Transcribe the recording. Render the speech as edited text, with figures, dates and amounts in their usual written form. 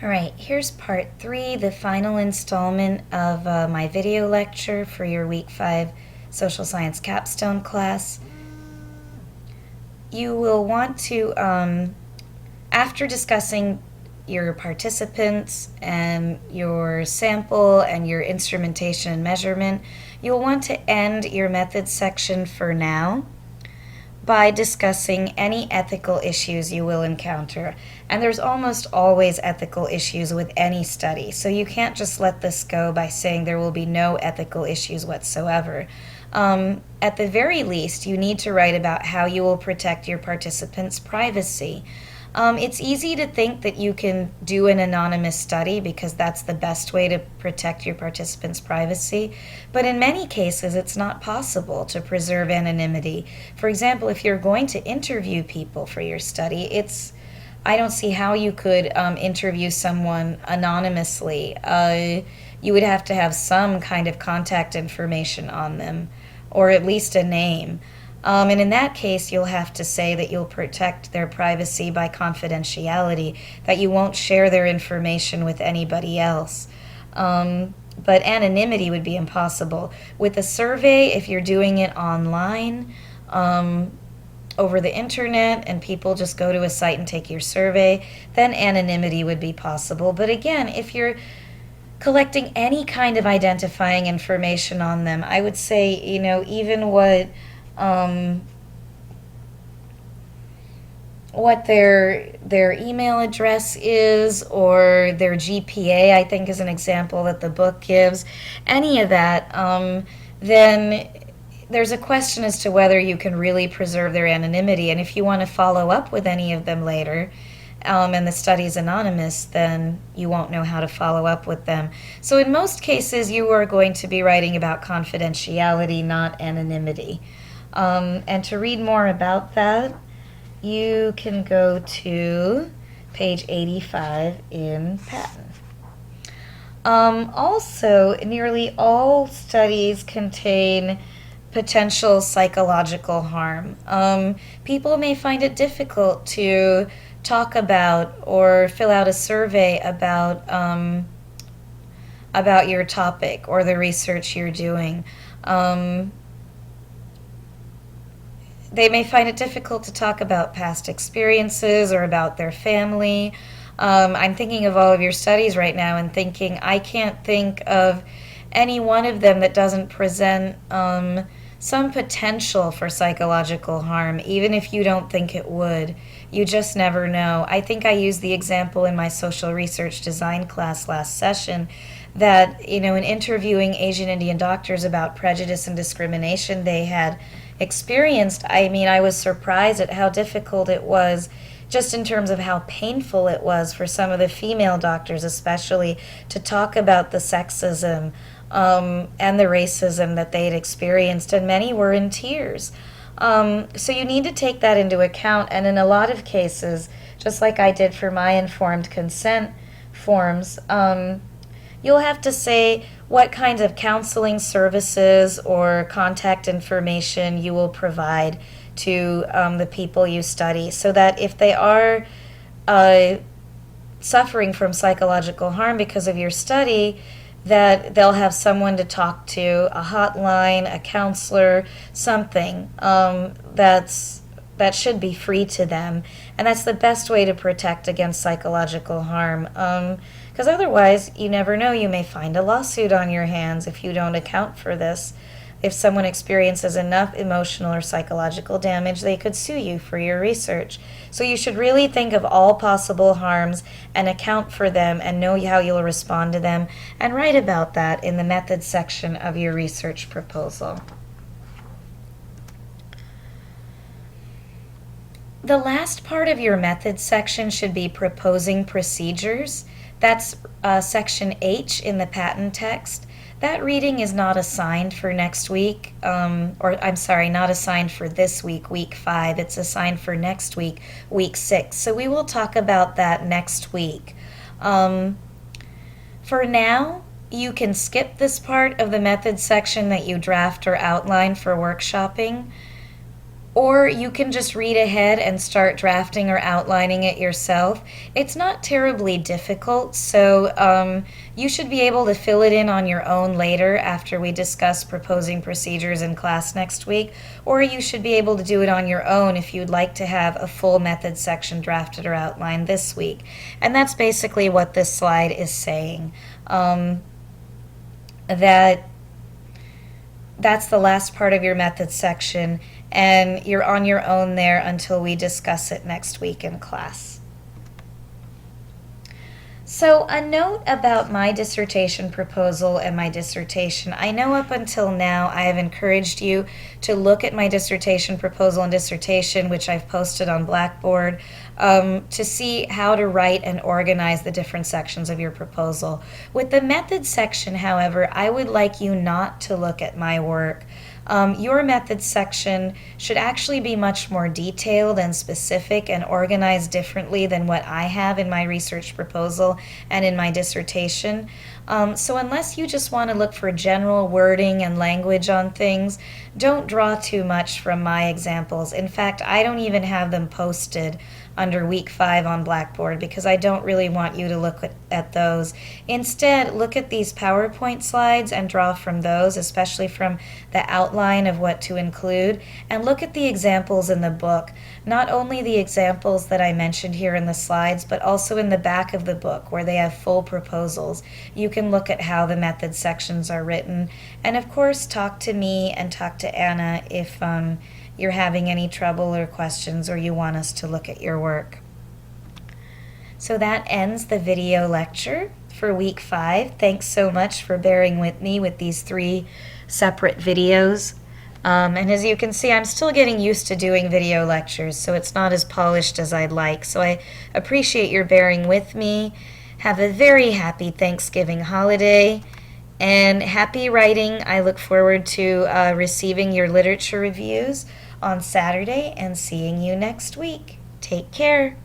All right, here's part 3, the final installment of my video lecture for your Week 5 Social Science Capstone class. You will want to, after discussing your participants and your sample and your instrumentation and measurement, you'll want to end your methods section for now by discussing any ethical issues you will encounter. And there's almost always ethical issues with any study, so you can't just let this go by saying there will be no ethical issues whatsoever. At the very least, you need to write about how you will protect your participants' privacy. It's easy to think that you can do an anonymous study because that's the best way to protect your participants' privacy, but in many cases it's not possible to preserve anonymity. For example, if you're going to interview people for your study, I don't see how you could interview someone anonymously. You would have to have some kind of contact information on them, or at least a name. And in that case, you'll have to say that you'll protect their privacy by confidentiality, that you won't share their information with anybody else. But anonymity would be impossible. With a survey, if you're doing it online, over the internet, and people just go to a site and take your survey, then anonymity would be possible. But again, if you're collecting any kind of identifying information on them, I would say, even what their email address is, or their GPA, I think is an example that the book gives, any of that, then there's a question as to whether you can really preserve their anonymity. And if you want to follow up with any of them later, and the study's anonymous, then you won't know how to follow up with them. So in most cases, you are going to be writing about confidentiality, not anonymity. And to read more about that, you can go to page 85 in Patent. Also, nearly all studies contain potential psychological harm. People may find it difficult to talk about or fill out a survey about your topic or the research you're doing. They may find it difficult to talk about past experiences or about their family. I'm thinking of all of your studies right now and thinking, I can't think of any one of them that doesn't present some potential for psychological harm, even if you don't think it would. You just never know. I think I used the example in my social research design class last session that, in interviewing Asian Indian doctors about prejudice and discrimination they had experienced, I was surprised at how difficult it was, just in terms of how painful it was for some of the female doctors especially, to talk about the sexism and the racism that they had experienced, and many were in tears. So you need to take that into account, and in a lot of cases, just like I did for my informed consent forms, you'll have to say what kinds of counseling services or contact information you will provide to the people you study, so that if they are suffering from psychological harm because of your study, that they'll have someone to talk to, a hotline, a counselor, something that should be free to them. And that's the best way to protect against psychological harm. Because otherwise, you never know, you may find a lawsuit on your hands if you don't account for this. If someone experiences enough emotional or psychological damage, they could sue you for your research. So you should really think of all possible harms and account for them and know how you'll respond to them, and write about that in the methods section of your research proposal. The last part of your methods section should be proposing procedures. That's section H in the patent text. That reading is not assigned for next week, not assigned for this week, week 5. It's assigned for next week, week 6. So we will talk about that next week. For now, you can skip this part of the methods section that you draft or outline for workshopping. Or you can just read ahead and start drafting or outlining it yourself. It's not terribly difficult, so you should be able to fill it in on your own later after we discuss proposing procedures in class next week, or you should be able to do it on your own if you'd like to have a full method section drafted or outlined this week. And that's basically what this slide is saying. That's the last part of your method section, and you're on your own there until we discuss it next week in class. So a note about my dissertation proposal and my dissertation. I know up until now I have encouraged you to look at my dissertation proposal and dissertation, which I've posted on Blackboard, to see how to write and organize the different sections of your proposal. With the method section, however, I would like you not to look at my work. Your methods section should actually be much more detailed and specific and organized differently than what I have in my research proposal and in my dissertation. So unless you just want to look for general wording and language on things, don't draw too much from my examples. In fact, I don't even have them posted under week 5 on Blackboard because I don't really want you to look at those. Instead, look at these PowerPoint slides and draw from those, especially from the outline of what to include, and look at the examples in the book. Not only the examples that I mentioned here in the slides, but also in the back of the book where they have full proposals. You can look at how the method sections are written, and of course talk to me and talk to Anna if you're having any trouble or questions or you want us to look at your work. So that ends the video lecture for week 5. Thanks so much for bearing with me with these 3 separate videos. And as you can see, I'm still getting used to doing video lectures, so it's not as polished as I'd like. So I appreciate your bearing with me. Have a very happy Thanksgiving holiday. And happy writing. I look forward to receiving your literature reviews on Saturday and seeing you next week. Take care.